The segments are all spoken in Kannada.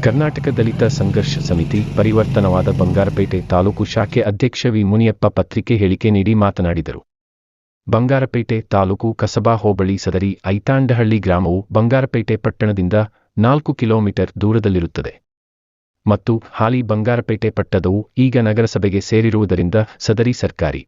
ಕರ್ನಾಟಕ ದಲಿತ ಸಂಘರ್ಷ ಸಮಿತಿ ಪರಿವರ್ತನವಾದ ಬಂಗಾರಪೇಟೆ ತಾಲೂಕು ಶಾಖೆ ಅಧ್ಯಕ್ಷ ವಿ ಮುನಿಯಪ್ಪ ಪತ್ರಿಕೆ ಹೇಳಿಕೆ ನೀಡಿ ಮಾತನಾಡಿದರು. ಬಂಗಾರಪೇಟೆ ತಾಲೂಕು ಕಸಬಾ ಹೋಬಳಿ ಸದರಿ ಐತಾಂಡಹಳ್ಳಿ ಗ್ರಾಮವು ಬಂಗಾರಪೇಟೆ ಪಟ್ಟಣದಿಂದ 4 ಕಿಲೋಮೀಟರ್ ದೂರದಲ್ಲಿರುತ್ತದೆ ಮತ್ತು ಹಾಲಿ ಬಂಗಾರಪೇಟೆ ಪಟ್ಟಣವು ಈಗ ನಗರಸಭೆಗೆ ಸೇರಿರುವುದರಿಂದ ಸದರಿ ಸರ್ಕಾರಿ.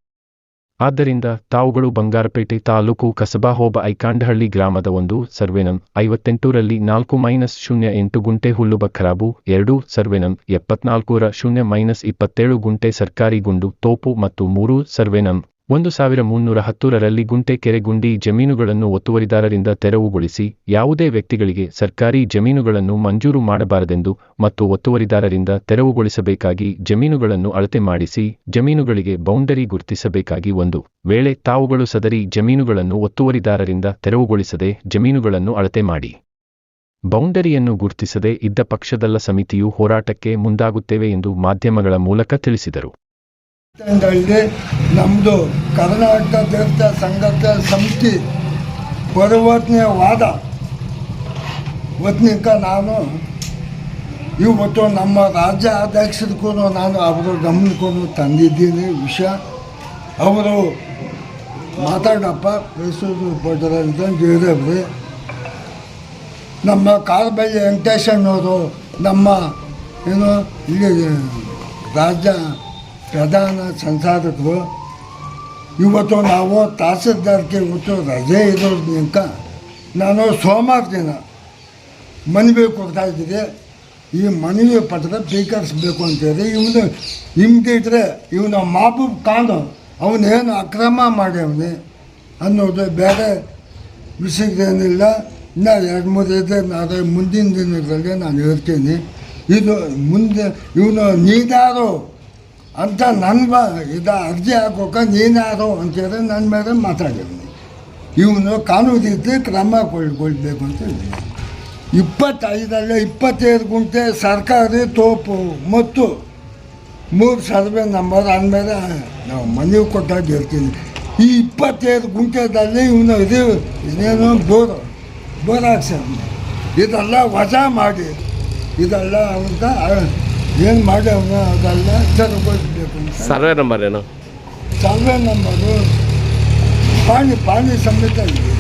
ಆದ್ದರಿಂದ ತಾವುಗಳು ಬಂಗಾರಪೇಟೆ ತಾಲೂಕು ಕಸಬಾ ಹೋಬ ಐಕಾಂಡಹಳ್ಳಿ ಗ್ರಾಮದ 1 ಸರ್ವೆ ನಂ 58ರಲ್ಲಿ 4-0-8 ಗುಂಟೆ ಹುಲ್ಲು ಬಖರಾಬು, 2 ಸರ್ವೆ ನಂ 74ರ 0-27 ಗುಂಟೆ ಸರ್ಕಾರಿ ಗುಂಡು ತೋಪು ಮತ್ತು 3 ಸರ್ವೆ ನಂ 1310ರಲ್ಲಿ ಗುಂಟೆ ಕೆರೆ ಗುಂಡಿ ಜಮೀನುಗಳನ್ನು ಒತ್ತುವರಿದಾರರಿಂದ ತೆರವುಗೊಳಿಸಿ ಯಾವುದೇ ವ್ಯಕ್ತಿಗಳಿಗೆ ಸರ್ಕಾರಿ ಜಮೀನುಗಳನ್ನು ಮಂಜೂರು ಮಾಡಬಾರದೆಂದು ಮತ್ತು ಒತ್ತುವರಿದಾರರಿಂದ ತೆರವುಗೊಳಿಸಬೇಕಾಗಿ ಜಮೀನುಗಳನ್ನು ಅಳತೆ ಮಾಡಿಸಿ ಜಮೀನುಗಳಿಗೆ ಬೌಂಡರಿ ಗುರುತಿಸಬೇಕಾಗಿ. ಒಂದು ವೇಳೆ ತಾವುಗಳು ಸದರಿ ಜಮೀನುಗಳನ್ನು ಒತ್ತುವರಿದಾರರಿಂದ ತೆರವುಗೊಳಿಸದೆ ಜಮೀನುಗಳನ್ನು ಅಳತೆ ಮಾಡಿ ಬೌಂಡರಿಯನ್ನು ಗುರುತಿಸದೆ ಇದ್ದ ಪಕ್ಷದಲ್ಲ ಸಮಿತಿಯು ಹೋರಾಟಕ್ಕೆ ಮುಂದಾಗುತ್ತೇವೆ ಎಂದು ಮಾಧ್ಯಮಗಳ ಮೂಲಕ ತಿಳಿಸಿದರು. ನಮ್ಮದು ಕರ್ನಾಟಕ ದಲಿತ ಸಂಘರ್ಷ ಸಮಿತಿ ಪರಿವರ್ತನೆವಾದ ವತ್ನಿಕ ನಾನು ಇವತ್ತು ನಮ್ಮ ರಾಜ್ಯ ಅಧ್ಯಕ್ಷರಿಗೂ ನಾನು ಅವರ ಗಮನಕ್ಕೂ ತಂದಿದ್ದೀನಿ ವಿಷಯ. ಅವರು ಮಾತಾಡಪ್ಪ ಮೈಸೂರು ರಿಪೋರ್ಟರ್ ಅಂತ ಹೇಳಿದ್ರಿ. ನಮ್ಮ ಕಾಲ್ಬಳ್ಳಿ ವೆಂಕಟೇಶಣ್ಣವರು ನಮ್ಮ ಏನು ಇಲ್ಲಿ ರಾಜ್ಯ ಪ್ರಧಾನ ಸಂಸಾಧಕರು ಇವತ್ತು ನಾವು ತಹಸೀಲ್ದಾರ್ಗೆ ಇವತ್ತು ರಜೆ ಇರೋದ್ರಿಂದ ನಾನು ಸೋಮವಾರ ದಿನ ಮನವಿ ಕೊಡ್ತಾಯಿದ್ದೀನಿ. ಈ ಮನವಿ ಪತ್ರ ಸ್ವೀಕರಿಸಬೇಕು ಅಂತೇಳಿ ಇವನು ಹಿಂದಿದ್ರೆ ಇವನು ಮಹಬೂಬ್ ಖಾನ್ ಅವನೇನು ಅಕ್ರಮ ಮಾಡ್ಯವನೆ ಅನ್ನೋದು ಬೇರೆ ವಿಷಯದೇನಿಲ್ಲ. ಇನ್ನು 2-3 ಇದೆ, ನಾನು ಮುಂದಿನ ದಿನಗಳಲ್ಲಿ ನಾನು ಹೇಳ್ತೀನಿ. ಇದು ಮುಂದೆ ಇವನು ನೀನಾರು ಅಂತ ನನ್ನ ಅರ್ಜಿ ಹಾಕೋಕೆ ನೀನಾರು ಅಂತೇಳಿ ನನ್ನ ಮೇಲೆ ಮಾತಾಡಿದ್ನಿ. ಇವನು ಕಾನೂನು ರೀತಿ ಕ್ರಮ ಕೊಡಬೇಕು ಅಂತ ಹೇಳಿದ್ದೀನಿ. 25 ಗುಂಟೆ ಸರ್ಕಾರಿ ತೋಪು ಮತ್ತು 3 ಸರ್ವೆ ನಂಬರ್ ಅಂದಮೇಲೆ ನಾವು ಮನವಿ ಕೊಟ್ಟಾಗ ಹೇಳ್ತೀನಿ. ಈ 25 ಗುಂಟೆದಲ್ಲಿ ಇವನು ಇದೇನು ಬೋರ್ ಹಾಕ್ಸೋದು ಇದೆಲ್ಲ ವಜಾ ಮಾಡಿ ಇದೆಲ್ಲ ಅಂತ ಏನು ಮಾಡಿ ಅವನು ಅದೆಲ್ಲ ತೆರವುಗೊಳಿಸಬೇಕು ಅಂತ. ಸರ್ವೆ ನಂಬರ್ ಏನು? ಸರ್ವೆ ನಂಬರು ಪಾಣಿ ಸಮೇತ ಇದೆ.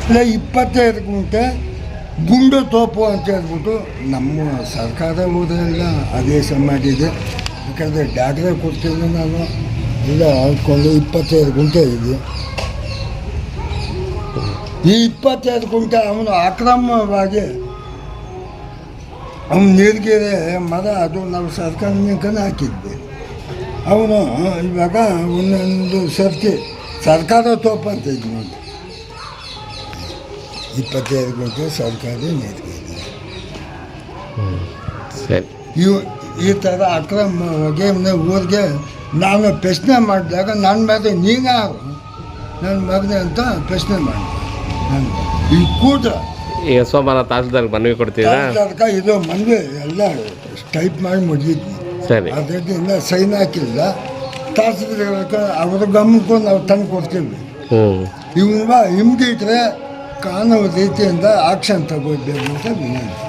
25 ಗುಂಟೆ ಗುಂಡು ತೋಪು ಅಂತ ಹೇಳ್ಬಿಟ್ಟು ನಮ್ಮ ಸರ್ಕಾರ ಊರೆಲ್ಲ ಆದೇಶ ಮಾಡಿದೆ. ಯಾಕಂದರೆ ಡಾಕ್ಟ್ರೇ ಕೊಡ್ತೀನಿ ನಾನು ಎಲ್ಲ ಹಾಕ್ಕೊಂಡು 25 ಗುಂಟೆ ಇದೆ. ಈ 25 ಗುಂಟೆ ಅವನು ಅಕ್ರಮವಾಗಿ ಅವನು ನೀಲಗಿರಿ ಮರ ಅದು ನಾವು ಸರ್ಕಾರಕ್ಕೆ ಹಾಕಿದ್ವಿ. ಅವನು ಇವಾಗ ಒಂದೊಂದು ಸರ್ತಿ ಸರ್ಕಾರ ತೋಪ ಅಂತ ಇದು ನೋಡಿ 25 ಗುಂಟೆ ಸರ್ಕಾರಿ ನೀಲಗಿರಿ. ಈ ಥರ ಅಕ್ರಮವಾಗಿ ಊರಿಗೆ ನಾನು ಪ್ರಶ್ನೆ ಮಾಡಿದಾಗ ನನ್ನ ಮೇಲೆ ನೀನಾರು ನನ್ನ ಮಗನೆ ಅಂತ ಪ್ರಶ್ನೆ ಮಾಡಿದೆ. ನಾನು ಈ ಕೂಟ ಈಗ ಸೋಮವಾರ ತಹಸೀಲ್ದಾರ್ಗೆ ಮನವಿ ಕೊಡ್ತೀರಾ? ಇದು ಮನವಿ ಎಲ್ಲ ಟೈಪ್ ಮಾಡಿ ಮುಗಿದ್ವಿ. ಸರಿ, ಅದರಿಂದ ಸೈನ್ ಹಾಕಿಲ್ಲ. ತಹಸೀಲ್ದಾರ್ ಅವ್ರ ಗಮನಕ್ಕೂ ನಾವು ತಂದು ಕೊಡ್ತೀವಿ. ಇವನ್ನ ಹಿಂದಿಟ್ರೆ ಕಾನೂನು ರೀತಿಯಿಂದ ಆಕ್ಷನ್ ತಗೋಬೇಕು ಅಂತ ವಿನಂತಿ.